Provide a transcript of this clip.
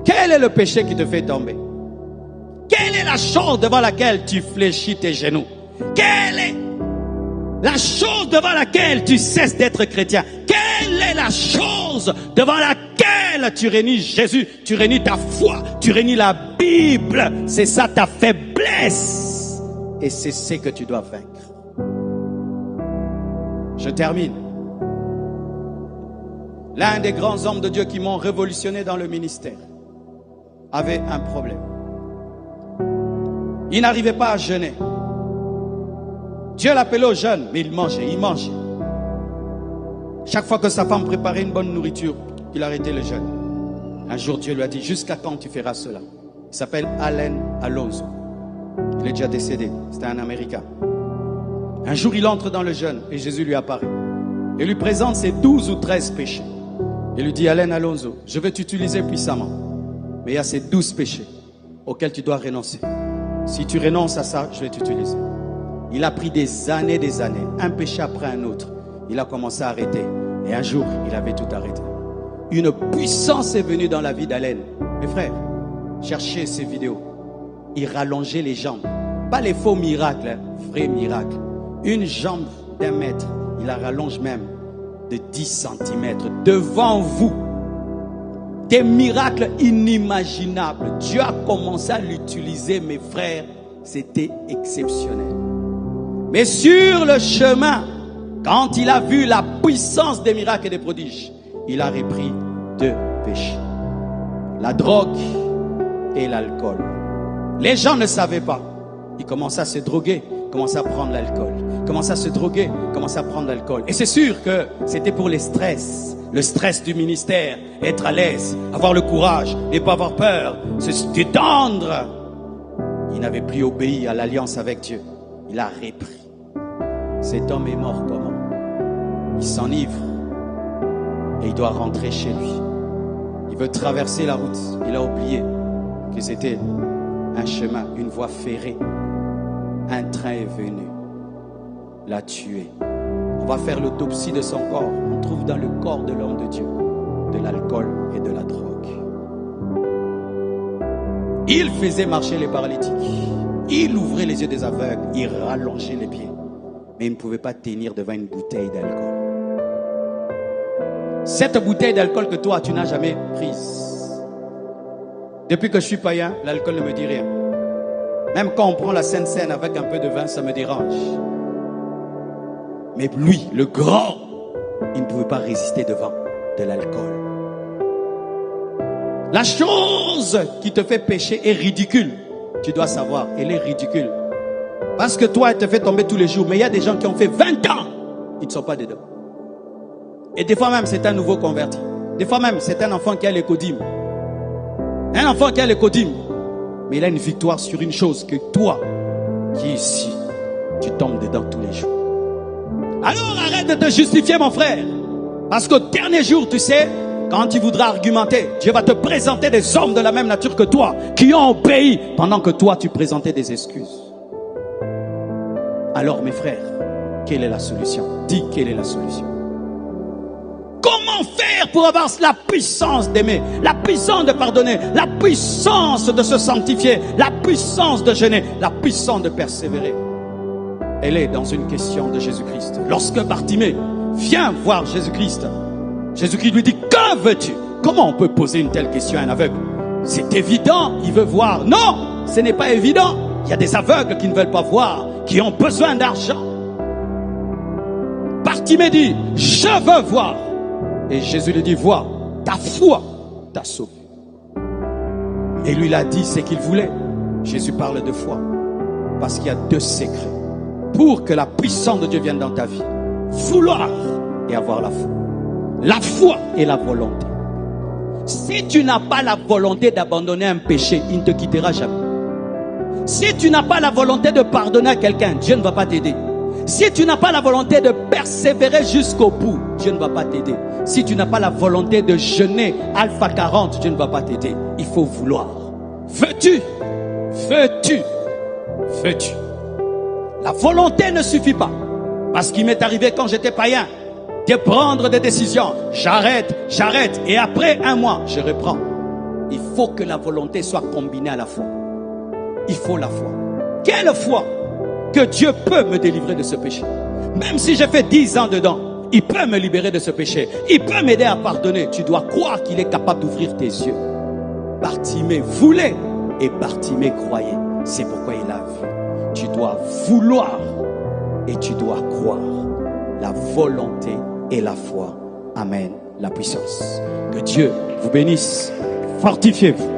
Quel est le péché qui te fait tomber? Quelle est la chose devant laquelle tu fléchis tes genoux? Quelle est la chose devant laquelle tu cesses d'être chrétien? Quelle est la chose devant laquelle tu réunis Jésus, tu réunis ta foi, tu réunis la Bible? C'est ça ta faiblesse. Et c'est ce que tu dois vaincre. Je termine. L'un des grands hommes de Dieu qui m'ont révolutionné dans le ministère avait un problème. Il n'arrivait pas à jeûner. Dieu l'appelait au jeûne, mais il mangeait. Chaque fois que sa femme préparait une bonne nourriture, il arrêtait le jeûne. Un jour, Dieu lui a dit, jusqu'à quand tu feras cela? Il s'appelle Allen Alonso. Il est déjà décédé, c'était un Américain. Un jour, il entre dans le jeûne et Jésus lui apparaît. Et lui présente ses 12 ou 13 péchés. Il lui dit, Allen Alonso, je vais t'utiliser puissamment. Mais il y a ces 12 péchés auxquels tu dois renoncer. Si tu renonces à ça, je vais t'utiliser. Il a pris des années, un péché après un autre. Il a commencé à arrêter. Et un jour, il avait tout arrêté. Une puissance est venue dans la vie d'Allen. Mes frères, cherchez ces vidéos. Il rallongeait les jambes. Pas les faux miracles, hein, vrais miracles. Une jambe d'1 mètre, il la rallonge même de 10 cm devant vous. Des miracles inimaginables. Dieu a commencé à l'utiliser, mes frères. C'était exceptionnel. Mais sur le chemin, quand il a vu la puissance des miracles et des prodiges, il a repris 2 péchés. La drogue et l'alcool. Les gens ne savaient pas. Ils commençaient à se droguer, commençaient à prendre l'alcool. Commençaient à se droguer, commençaient à prendre l'alcool. Et c'est sûr que c'était pour les stress. Le stress du ministère, être à l'aise, avoir le courage, ne pas avoir peur, se détendre. Il n'avait plus obéi à l'alliance avec Dieu. Il a repris. Cet homme est mort comment? Il s'enivre et il doit rentrer chez lui. Il veut traverser la route. Il a oublié que c'était un chemin, une voie ferrée. Un train est venu, l'a tué. On va faire l'autopsie de son corps. On trouve dans le corps de l'homme de Dieu de l'alcool et de la drogue. Il faisait marcher les paralytiques. Il ouvrait les yeux des aveugles. Il rallongeait les pieds. Mais il ne pouvait pas tenir devant une bouteille d'alcool. Cette bouteille d'alcool que toi, tu n'as jamais prise. Depuis que je suis païen, l'alcool ne me dit rien. Même quand on prend la Sainte Seine avec un peu de vin, ça me dérange. Mais lui, le grand, il ne pouvait pas résister devant de l'alcool. La chose qui te fait pécher est ridicule. Tu dois savoir, elle est ridicule. Parce que toi, elle te fait tomber tous les jours. Mais il y a des gens qui ont fait 20 ans, ils ne sont pas dedans. Et des fois même, c'est un nouveau converti. Des fois même, c'est un enfant qui a l'écodime. Un enfant qui a l'écodime. Mais il a une victoire sur une chose que toi, qui es ici, tu tombes dedans tous les jours. Alors arrête de te justifier, mon frère. Parce qu'au dernier jour, tu sais, quand tu voudras argumenter, Dieu va te présenter des hommes de la même nature que toi, qui ont obéi, pendant que toi, tu présentais des excuses. Alors, mes frères, quelle est la solution? Dis, quelle est la solution? Comment faire pour avoir la puissance d'aimer, la puissance de pardonner, la puissance de se sanctifier, la puissance de jeûner, la puissance de persévérer? Elle est dans une question de Jésus-Christ. Lorsque Bartimée vient voir Jésus-Christ, Jésus-Christ lui dit, que veux-tu? Comment on peut poser une telle question à un aveugle? C'est évident, il veut voir. Non, ce n'est pas évident. Il y a des aveugles qui ne veulent pas voir, qui ont besoin d'argent. Bartimée dit, je veux voir. Et Jésus lui dit, vois, ta foi t'a sauvé. Et lui, il a dit ce qu'il voulait. Jésus parle de foi. Parce qu'il y a 2 secrets. Pour que la puissance de Dieu vienne dans ta vie. Vouloir et avoir la foi. La foi et la volonté. Si tu n'as pas la volonté d'abandonner un péché, il ne te quittera jamais. Si tu n'as pas la volonté de pardonner à quelqu'un, Dieu ne va pas t'aider. Si tu n'as pas la volonté de persévérer jusqu'au bout, Dieu ne va pas t'aider. Si tu n'as pas la volonté de jeûner Alpha 40, Dieu ne va pas t'aider. Il faut vouloir. Veux-tu? Veux-tu? Veux-tu? La volonté ne suffit pas. Parce qu'il m'est arrivé quand j'étais païen de prendre des décisions. J'arrête. Et après 1 mois, je reprends. Il faut que la volonté soit combinée à la foi. Il faut la foi. Quelle foi? Que Dieu peut me délivrer de ce péché. Même si j'ai fait 10 ans dedans, il peut me libérer de ce péché. Il peut m'aider à pardonner. Tu dois croire qu'il est capable d'ouvrir tes yeux. Bartimée voulait et Bartimée croyait. C'est pourquoi il a vu. Tu dois vouloir et tu dois croire. La volonté et la foi. Amen. La puissance. Que Dieu vous bénisse. Fortifiez-vous.